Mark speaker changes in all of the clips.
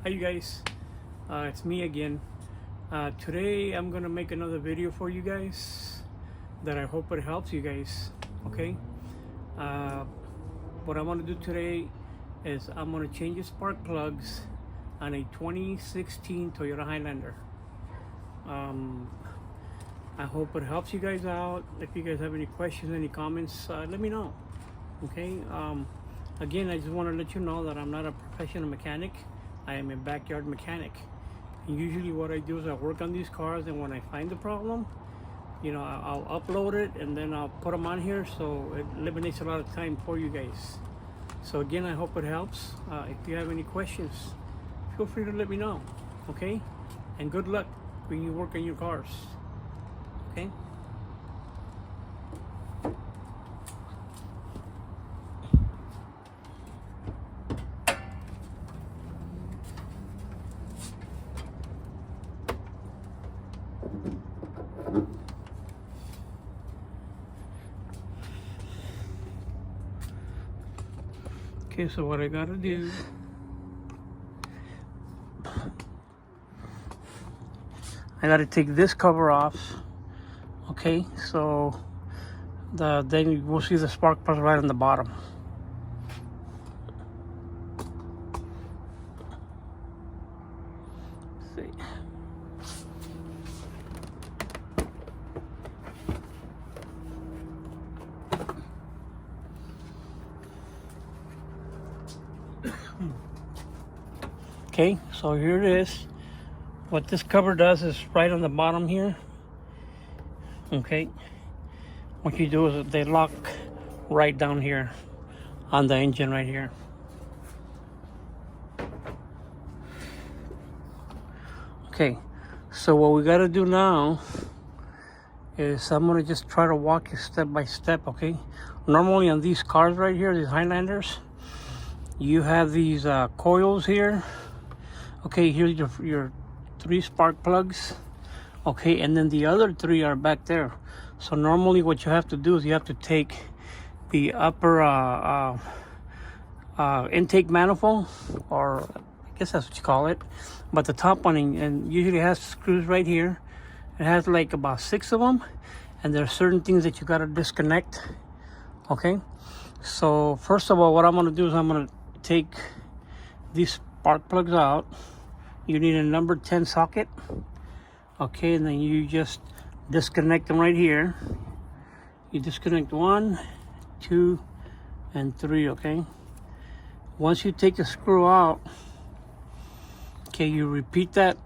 Speaker 1: Hi you guys, it's me again. Today I'm gonna make another video for you guys that I hope it helps you guys. Okay, uh, what I want to do today is I'm gonna change the spark plugs on a 2016 Toyota Highlander. I hope it helps you guys out. If you guys have any questions, any comments, let me know. Okay, again, I just want to let you know that I'm not a professional mechanic. I am a backyard mechanic. And usually what I do is I work on these cars, and when I find the problem, you know, I'll upload it and then I'll put them on here, so it eliminates a lot of time for you guys. So again, I hope it helps. If you have any questions, feel free to let me know. Okay, and good luck when you work on your cars. Okay. Okay, so what I gotta do, I gotta take this cover off. Okay, so then you will see the spark plug right on the bottom. Let's see. Okay, so here it is. What this cover does is right on the bottom here. Okay, what you do is they lock right down here on the engine right here. Okay, so what we got to do now is I'm going to just try to walk you step by step. Okay, normally on these cars right here, these Highlanders, you have these coils here. Okay, here's your 3 spark plugs. Okay, and then the other 3 are back there. So normally what you have to do is you have to take the upper intake manifold, or I guess that's what you call it, but the top one, and usually has screws right here. It has like about 6 of them, and there are certain things that you got to disconnect. Okay, so first of all, what I'm going to do is I'm going to take these spark plugs out. You need a number 10 socket. Okay, and then you just disconnect them right here. You disconnect 1, 2, and 3. Okay, once you take the screw out, okay, you repeat that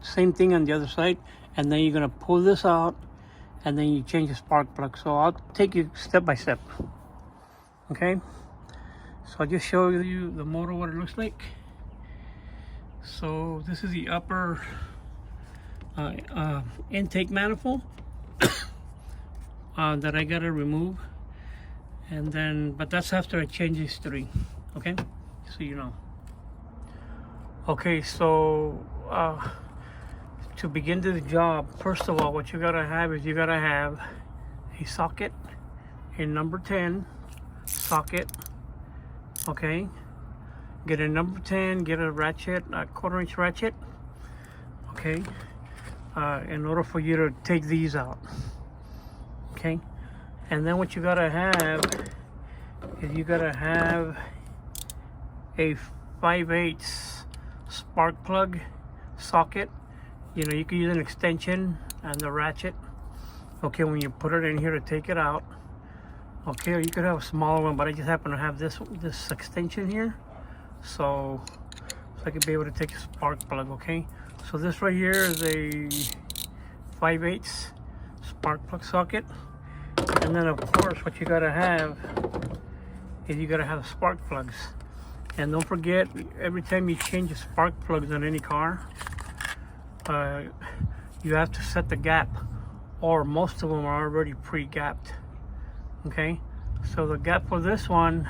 Speaker 1: same thing on the other side, and then you're gonna pull this out, and then you change the spark plug. So I'll take you step by step. Okay, so I'll just show you the motor, what it looks like. So this is the upper intake manifold that I gotta remove, and then, but that's after I change these 3. Okay, so you know. Okay, so to begin this job, first of all, what you gotta have is you gotta have a socket, a number 10 socket. Okay, get a number 10, get a ratchet, a 1/4-inch ratchet. Okay, in order for you to take these out. Okay, and then what you gotta have is you gotta have a 5/8 spark plug socket. You know, you can use an extension and the ratchet. Okay, when you put it in here to take it out. Okay, or you could have a smaller one, but I just happen to have this extension here, so I could be able to take a spark plug. Okay, so this right here is a 5/8 spark plug socket, and then of course what you gotta have is you gotta have spark plugs. And don't forget, every time you change the spark plugs on any car, you have to set the gap, or most of them are already pre-gapped. Okay, so the gap for this one,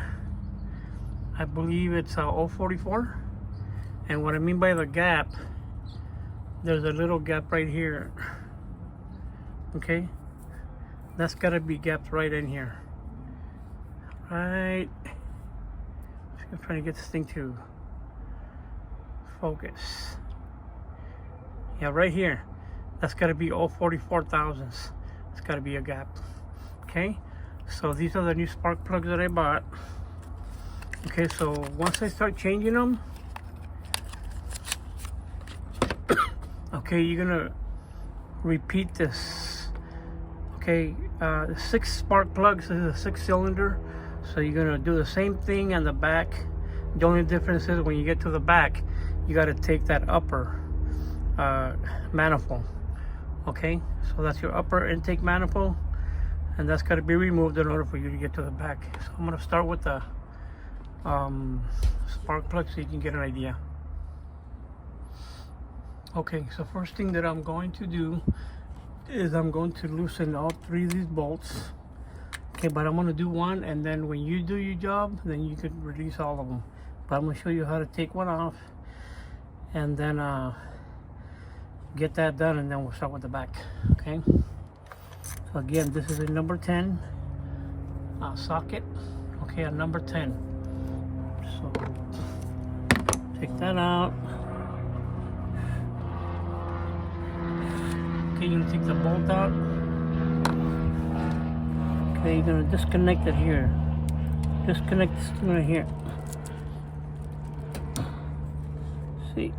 Speaker 1: I believe it's 044. And what I mean by the gap, there's a little gap right here. Okay, that's got to be gapped right in here. Right, I'm trying to get this thing to focus. Yeah, right here. That's got to be all 44 thousandths. It's got to be a gap. Okay, so these are the new spark plugs that I bought. Okay, so once I start changing them, okay, you're gonna repeat this. Okay, 6 spark plugs. This is a 6-cylinder, so you're gonna do the same thing on the back. The only difference is when you get to the back, you got to take that upper manifold. Okay, so that's your upper intake manifold, and that's got to be removed in order for you to get to the back. So I'm gonna start with the spark plug so you can get an idea. Okay, so first thing that I'm going to do is I'm going to loosen all 3 of these bolts. Okay, but I'm going to do one, and then when you do your job, then you can release all of them. But I'm going to show you how to take one off, and then get that done, and then we'll start with the back. Okay, so again, this is a number 10 socket. Okay, a number 10. So take that out. Okay, you're gonna take the bolt out. Okay, you're gonna disconnect it here. Disconnect this thing right here. See?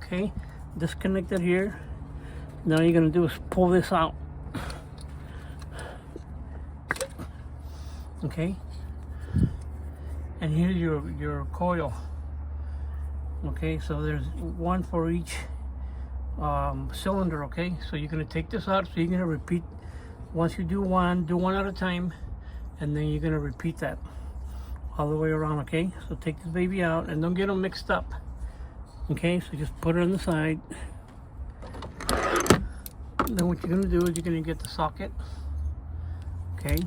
Speaker 1: Okay, disconnect it here. Now you're gonna do is pull this out. Okay, and here's your coil. Okay, so there's one for each cylinder. Okay, so you're gonna take this out, so you're gonna repeat. Once you do one at a time, and then you're gonna repeat that all the way around. Okay, so take this baby out and don't get them mixed up. Okay, so just put it on the side. And then what you're gonna do is you're gonna get the socket. Okay,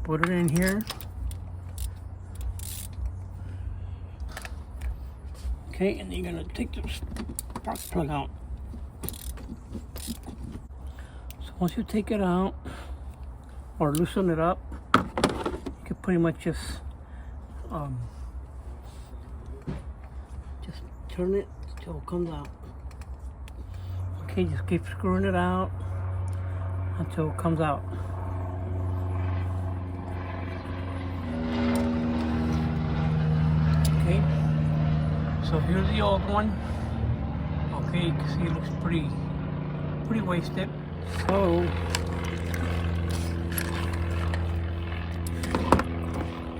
Speaker 1: put it in here. Okay, and you're gonna take the spark plug out. So once you take it out or loosen it up, you can pretty much just turn it till it comes out. Okay, just keep screwing it out until it comes out. Okay, so here's the old one. Okay, you can see it looks pretty wasted. So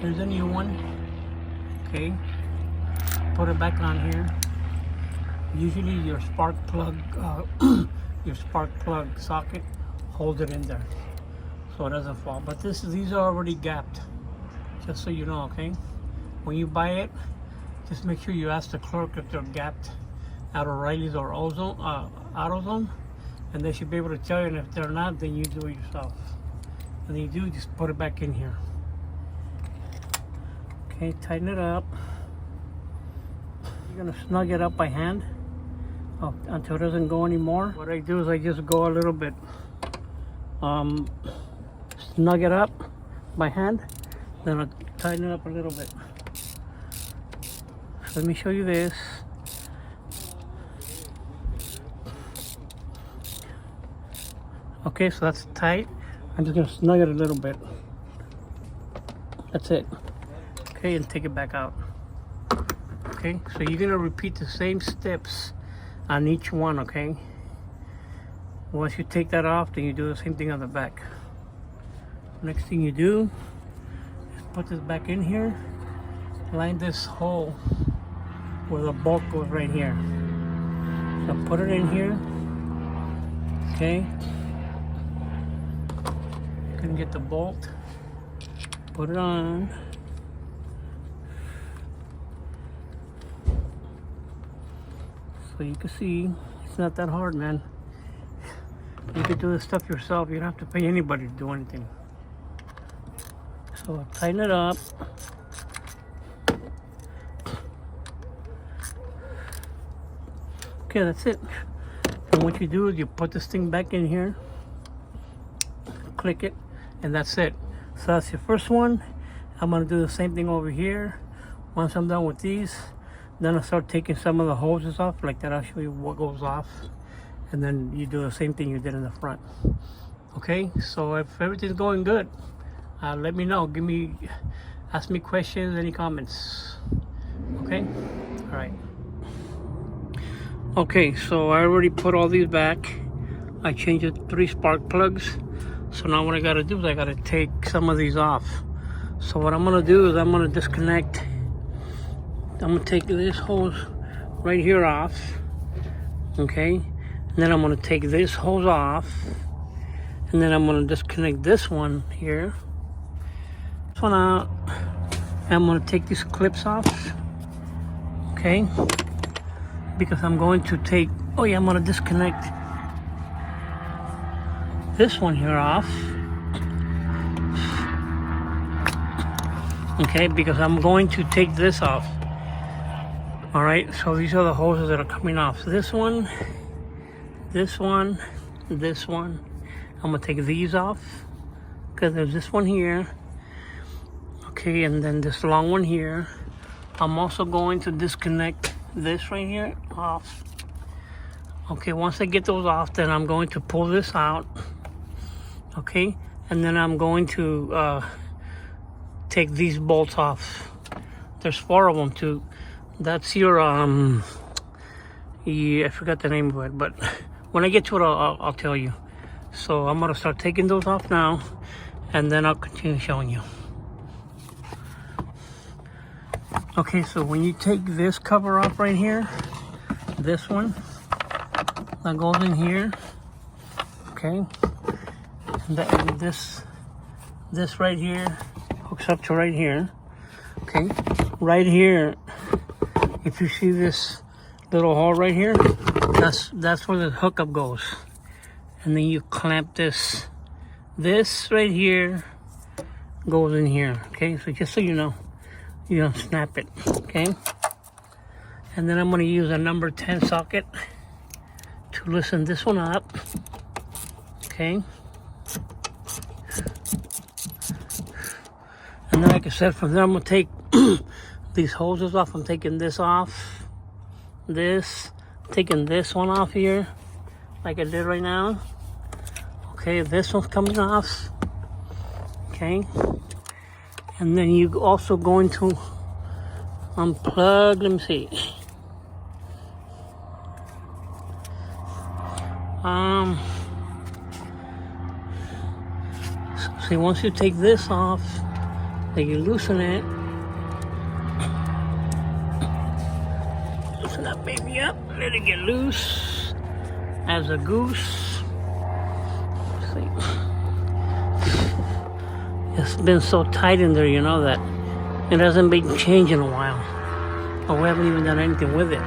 Speaker 1: here's a new one. Okay, put it back on here. Usually your spark plug socket, hold it in there so it doesn't fall. But these are already gapped, just so you know. Okay, when you buy it, just make sure you ask the clerk if they're gapped out O'Reilly's or AutoZone, and they should be able to tell you. And if they're not, then you do it yourself. And then you do, just put it back in here. Okay, tighten it up. You're gonna snug it up by hand until it doesn't go anymore. What I do is I just go a little bit, snug it up by hand, then I tighten it up a little bit. So let me show you this. Okay, so that's tight. I'm just gonna snug it a little bit. That's it. Okay, and take it back out. Okay, so you're gonna repeat the same steps on each one. Okay, once you take that off, then you do the same thing on the back. Next thing you do is put this back in here, line this hole where the bolt goes right here. So put it in here. Okay, you can get the bolt, put it on. So you can see, it's not that hard, man. You can do this stuff yourself. You don't have to pay anybody to do anything. So tighten it up. Okay, that's it. And what you do is you put this thing back in here, click it, and that's it. So that's your first one, I'm gonna do the same thing over here. Once I'm done with these, then I'll start taking some of the hoses off like that. I'll show you what goes off, and then you do the same thing you did in the front. Okay, so if everything's going good, let me know. Ask me questions, any comments. Okay, all right. Okay, so I already put all these back. I changed the 3 spark plugs. So now what I gotta do is I gotta take some of these off. So what I'm gonna do is I'm gonna disconnect. I'm gonna take this hose right here off. Okay, and then I'm gonna take this hose off. And then I'm gonna disconnect this one here. This one out. And I'm gonna take these clips off. Okay, because I'm going to take, oh yeah, I'm gonna disconnect this one here off. Okay, because I'm going to take this off. All right, so these are the hoses that are coming off. This one, this one, this one. I'm gonna take these off because there's this one here. Okay, and then this long one here. I'm also going to disconnect this right here off. Okay, once I get those off, then I'm going to pull this out. Okay, and then I'm going to take these bolts off. There's 4 of them too. That's your I forgot the name of it, but when I get to it, I'll tell you. So I'm gonna start taking those off now, and then I'll continue showing you. Okay, so when you take this cover off right here, this one that goes in here, okay, and this right here hooks up to right here. Okay, right here, if you see this little hole right here, that's where the hookup goes. And then you clamp this right here goes in here. Okay, so just so you know, you don't snap it. Okay, and then I'm going to use a number 10 socket to loosen this one up. Okay, and then like I said, from there I'm going to take these hoses off. I'm taking this off, taking this one off here like I did right now. Okay, this one's coming off. Okay, and then you also going to unplug. Let me see. See, once you take this off, then you loosen it. Loosen that baby up. Let it get loose as a goose. It's been so tight in there, you know, that it hasn't been changed in a while. Or we haven't even done anything with it.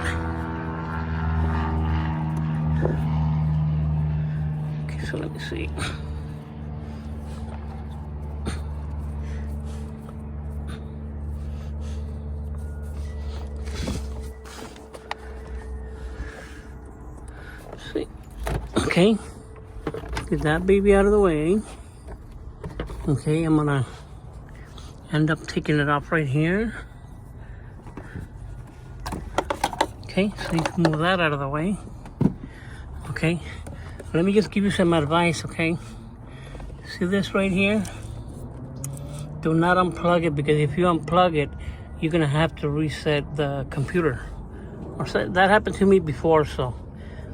Speaker 1: Okay, so let me see. See. Okay. Get that baby out of the way. Okay, I'm gonna end up taking it off right here. Okay, so you can move that out of the way. Okay, let me just give you some advice, okay? See this right here? Do not unplug it, because if you unplug it, you're gonna have to reset the computer. Or so, that happened to me before, so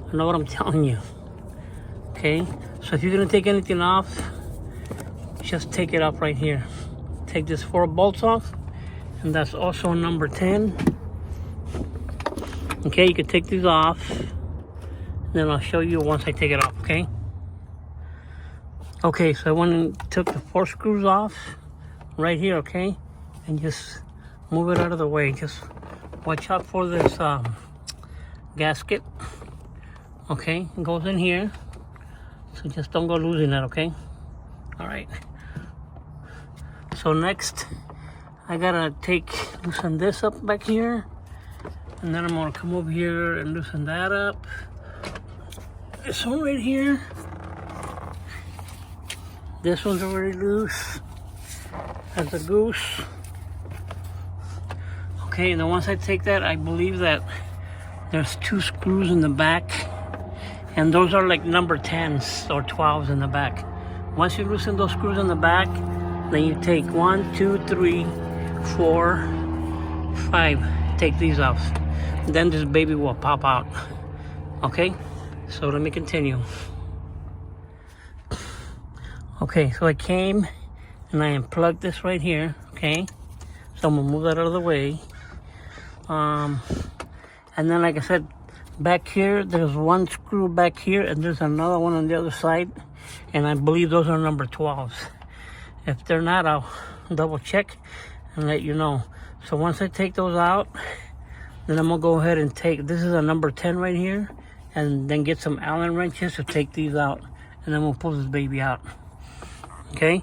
Speaker 1: I know what I'm telling you. Okay, so if you're gonna take anything off, just take it off right here. Take this 4 bolts off, and that's also number 10. Okay, you can take these off, and then I'll show you once I take it off, okay? Okay, so I went and took the 4 screws off right here, okay? And just move it out of the way. Just watch out for this gasket. Okay, it goes in here. So just don't go losing it, okay? All right. So next, I gotta loosen this up back here. And then I'm gonna come over here and loosen that up. This one right here. This one's already loose. as a goose. Okay, and then once I take that, I believe that there's 2 screws in the back, and those are like number 10s or 12s in the back. Once you loosen those screws in the back, then you take 1, 2, 3, 4, 5. Take these off. Then this baby will pop out. Okay, so let me continue. Okay, so I came and I unplugged this right here. Okay, so I'm gonna move that out of the way. And then, like I said, back here there's 1 screw back here, and there's another one on the other side, and I believe those are number 12s. If they're not, I'll double check and let you know. So once I take those out, then I'm gonna go ahead and take, this is a number 10 right here, and then get some Allen wrenches to take these out, and then we'll pull this baby out. Okay,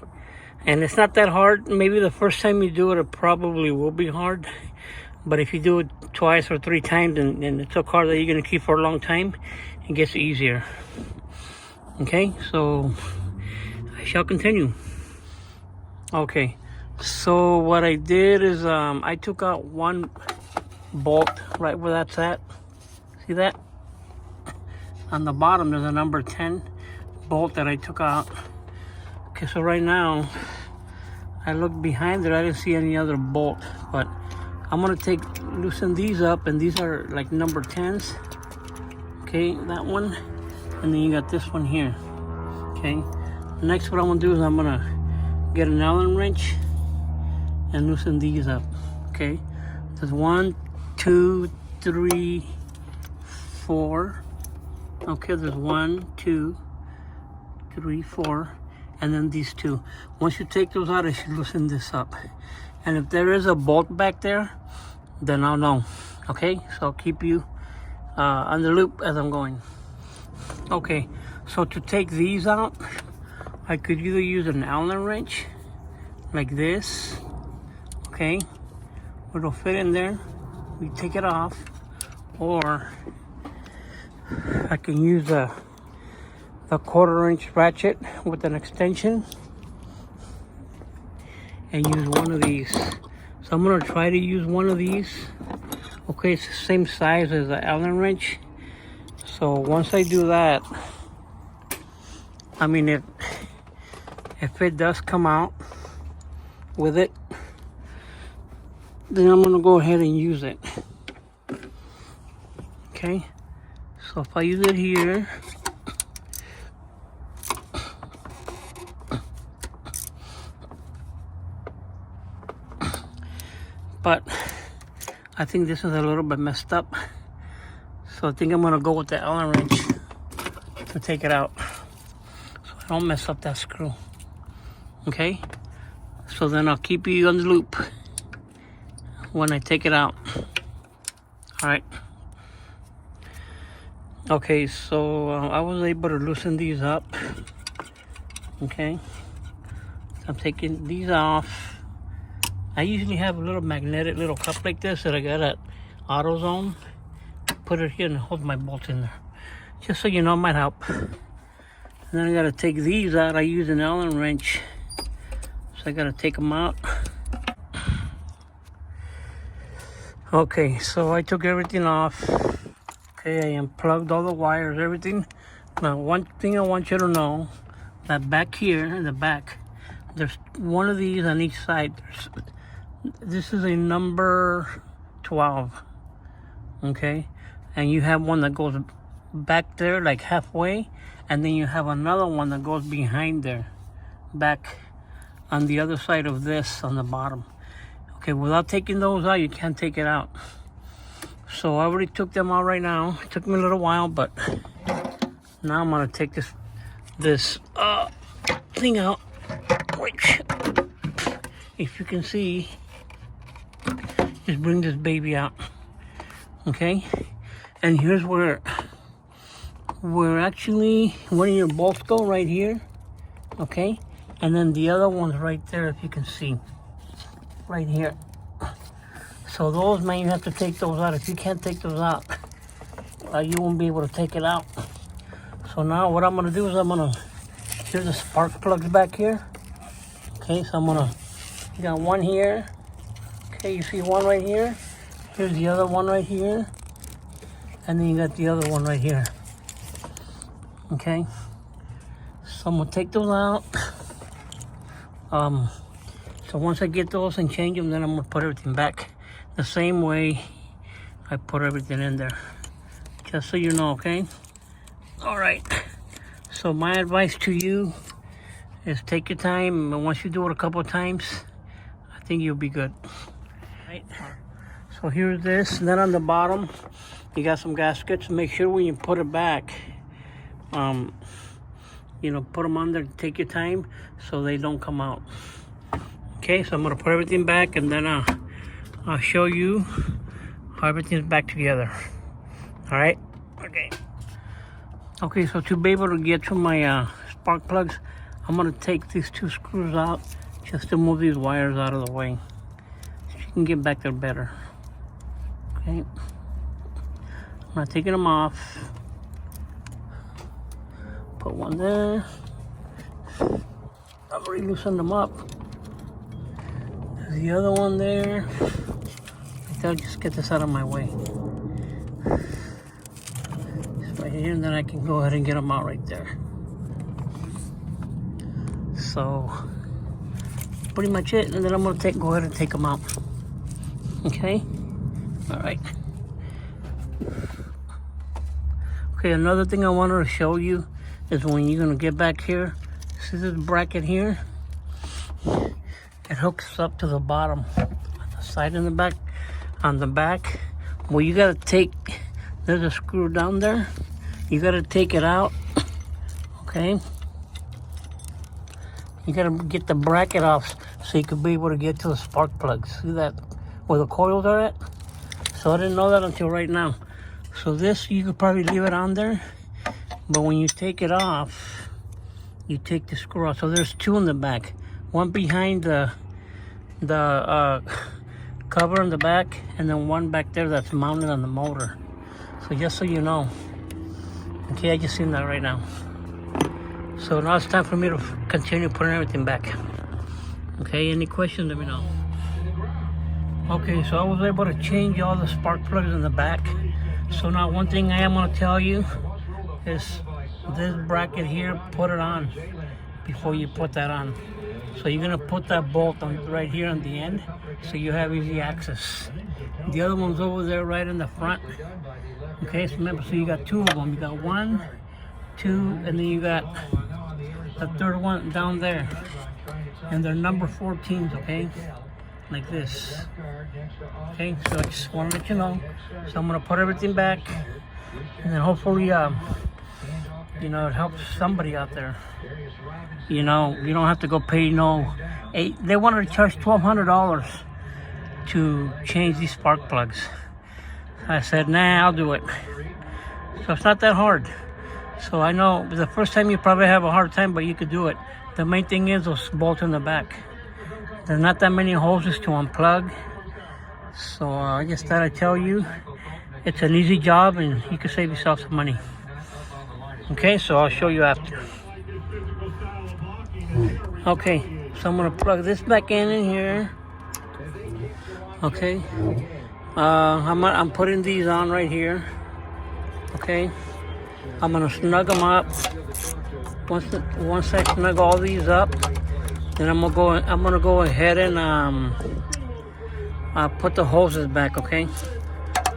Speaker 1: and it's not that hard. Maybe the first time you do it, it probably will be hard, but if you do it twice or 3 times, and it's a car that you're gonna keep for a long time, it gets easier. Okay, so I shall continue. Okay, so what I did is I took out 1 bolt right where that's at. See that? On the bottom there's a number 10 bolt that I took out. Okay, so right now I looked behind there, I didn't see any other bolt, but I'm gonna loosen these up, and these are like number 10s. Okay, that one, and then you got this one here. Okay, next what I'm gonna do is I'm gonna get an Allen wrench and loosen these up. Okay, there's 1, 2, 3, 4. Okay, there's 1, 2, 3, 4, and then these 2. Once you take those out, I should loosen this up. And if there is a bolt back there, then I'll know. Okay, so I'll keep you on the loop as I'm going. Okay, so to take these out, I could either use an Allen wrench like this. Okay, it'll fit in there. We take it off, or I can use the 1/4-inch ratchet with an extension and use one of these. So I'm gonna try to use one of these. Okay, it's the same size as the Allen wrench. So once I do that, I mean, if it does come out with it, then I'm gonna go ahead and use it. Okay, so if I use it here, but I think this is a little bit messed up, so I think I'm gonna go with the Allen wrench to take it out, so I don't mess up that screw. Okay, so then I'll keep you on the loop when I take it out. All right. Okay, so I was able to loosen these up. Okay, so I'm taking these off. I usually have a little magnetic little cup like this that I got at AutoZone. Put it here and hold my bolts in there, just so you know, it might help. And then I gotta take these out. I use an Allen wrench, so I gotta take them out. Okay, so I took everything off. Okay, I unplugged all the wires, everything. Now, one thing I want you to know, that back here in the back, there's one of these on each side. This is a number 12, okay? And you have one that goes back there, like halfway, and then you have another one that goes behind there, back on the other side of this on the bottom. Okay, without taking those out, you can't take it out. So I already took them out right now. It took me a little while, but now I'm gonna take this thing out, which, if you can see, just bring this baby out. Okay, and here's where actually one of your bolts go, right here. Okay, and then the other one's right there, if you can see, right here. So those, man, you have to take those out. If you can't take those out, you won't be able to take it out. So now what I'm gonna do is here's the spark plugs back here. Okay, so I'm gonna You got one here. Okay, you see one right here. Here's the other one right here. And then you got the other one right here. Okay. So I'm gonna take those out. So once I get those and change them, then I'm gonna put everything back the same way I put everything in there. Just so you know, okay? All right. So my advice to you is take your time, and once you do it a couple of times, I think you'll be good. Right. So here's this, and then on the bottom, you got some gaskets. Make sure when you put it back, you know, put them on there. Take your time so they don't come out. Okay, so I'm gonna put everything back, and then I'll show you how everything's back together. All right. Okay. Okay, so to be able to get to my spark plugs, I'm gonna take these two screws out just to move these wires out of the way so you can get back there better. Okay. I'm not taking them off. Put one there. I've already loosened them up. There's the other one there. I'll just get this out of my way. Just right here, and then I can go ahead and get them out right there. So pretty much it, and then I'm gonna go ahead and take them out. Okay. All right. Okay, another thing I wanted to show you is when you're gonna get back here, see this bracket here? It hooks up to the bottom, on the side and the back. On the back, well, you gotta take, there's a screw down there. You gotta take it out, okay? You gotta get the bracket off so you can be able to get to the spark plugs. See that, where the coils are at? So I didn't know that until right now. So this, you could probably leave it on there, but when you take it off, you take the screw off. So there's two in the back. One behind the cover in the back, and then one back there that's mounted on the motor. So just so you know. Okay, I just seen that right now. So now it's time for me to continue putting everything back. Okay, any questions, let me know. Okay, so I was able to change all the spark plugs in the back. So now one thing I am gonna tell you is this bracket here, put it on before you put that on. So you're gonna put that bolt on right here on the end, so you have easy access. The other one's over there right in the front. Okay, so remember, so you got two of them. You got one, two, and then you got the third one down there. And they're number 14s, okay? Like this. Okay, so I just want to let you know. So I'm gonna put everything back, and then hopefully, you know, it helps somebody out there. You know, you don't have to go pay they wanted to charge $1,200 to change these spark plugs. I said, nah, I'll do it. So it's not that hard. So I know the first time you probably have a hard time, but you could do it. The main thing is those bolts in the back. There's not that many hoses to unplug. So I just thought I'd tell you, it's an easy job and you can save yourself some money. Okay, so I'll show you after. Okay, so I'm gonna plug this back in here. Okay, I'm putting these on right here. Okay, I'm gonna snug them up. Once I snug all these up, then I'm gonna go ahead and put the hoses back. Okay,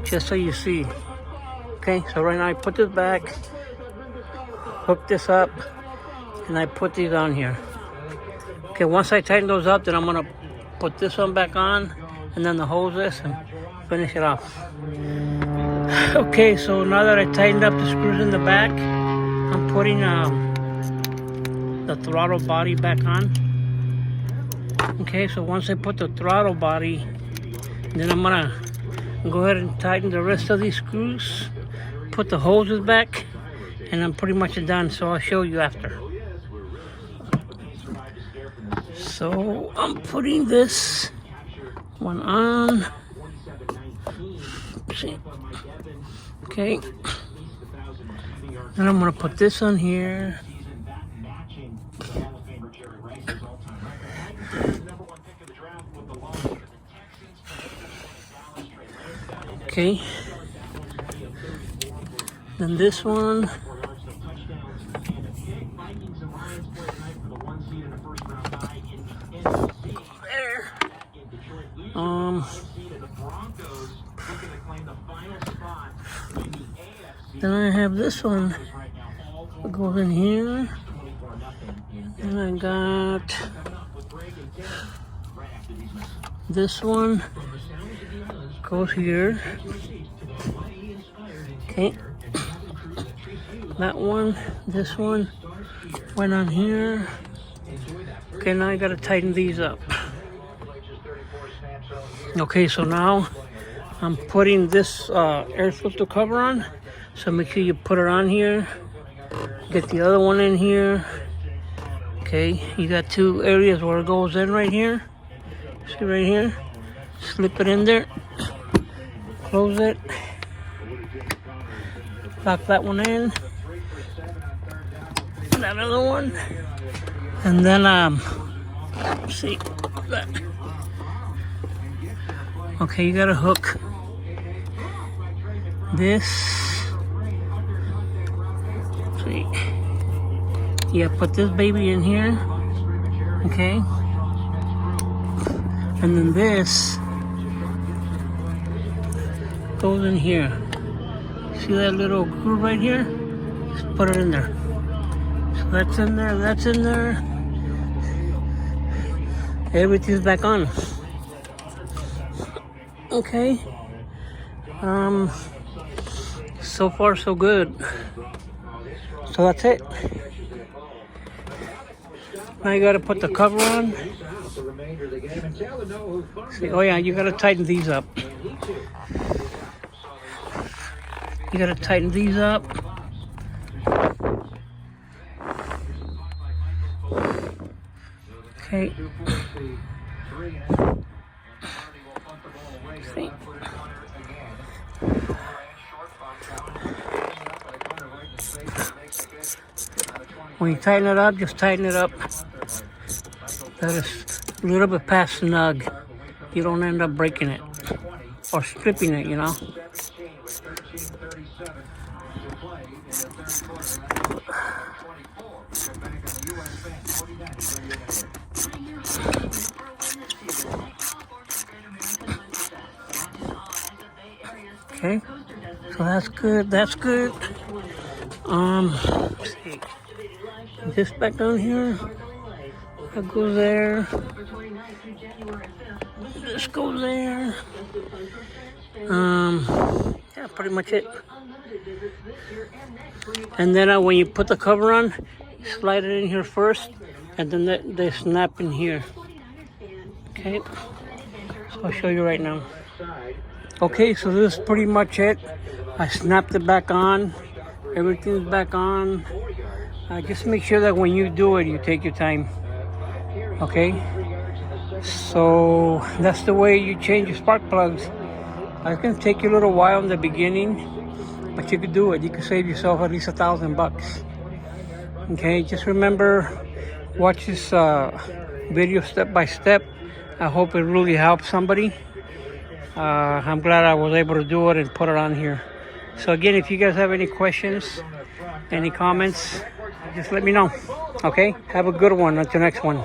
Speaker 1: just so you see. Okay, so right now I put this back, hook this up, and I put these on here. Okay, once I tighten those up, then I'm gonna put this one back on, and then the hoses, and finish it off. Okay, so now that I tightened up the screws in the back, I'm putting the throttle body back on. Okay, so once I put the throttle body, then I'm gonna go ahead and tighten the rest of these screws, put the hoses back, and I'm pretty much done, so I'll show you after. So I'm putting this one on. See. Okay. Then I'm gonna put this on here. Okay. Then this one. There. Then I have this one. It goes in here. And I got this one. Goes here. Okay. That one, this one went on here. Okay, now I gotta tighten these up. Okay, so now I'm putting this air filter cover on. So make sure you put it on here. Get the other one in here. Okay, you got two areas where it goes in right here. See right here? Slip it in there. Close it. Lock that one in. That other one. And then, let's see. That. Okay, you gotta hook this. See. Yeah, put this baby in here. Okay. And then this goes in here. See that little groove right here? Just put it in there. So that's in there, that's in there. Everything's back on. Okay. So far so good. So that's it. Now you gotta put the cover on. See, oh yeah, you gotta tighten these up. You gotta tighten these up. Okay. See. When you tighten it up, just tighten it up. That is a little bit past snug. You don't end up breaking it or stripping it, you know. Okay, so that's good. That's good. Let's see. This back down here. That goes there. This goes there. Yeah, pretty much it. And then when you put the cover on, slide it in here first, and then they snap in here. Okay, so I'll show you right now. Okay, so this is pretty much it. I snapped it back on. Everything's back on. Just make sure that when you do it, you take your time. Okay, so that's the way you change your spark plugs. It's gonna take you a little while in the beginning, but you could do it. You could save yourself at least $1,000. Okay, just remember, watch this video step by step. I hope it really helps somebody. I'm glad I was able to do it and put it on here. So again, if you guys have any questions, any comments, just let me know. Okay, have a good one. Until next one.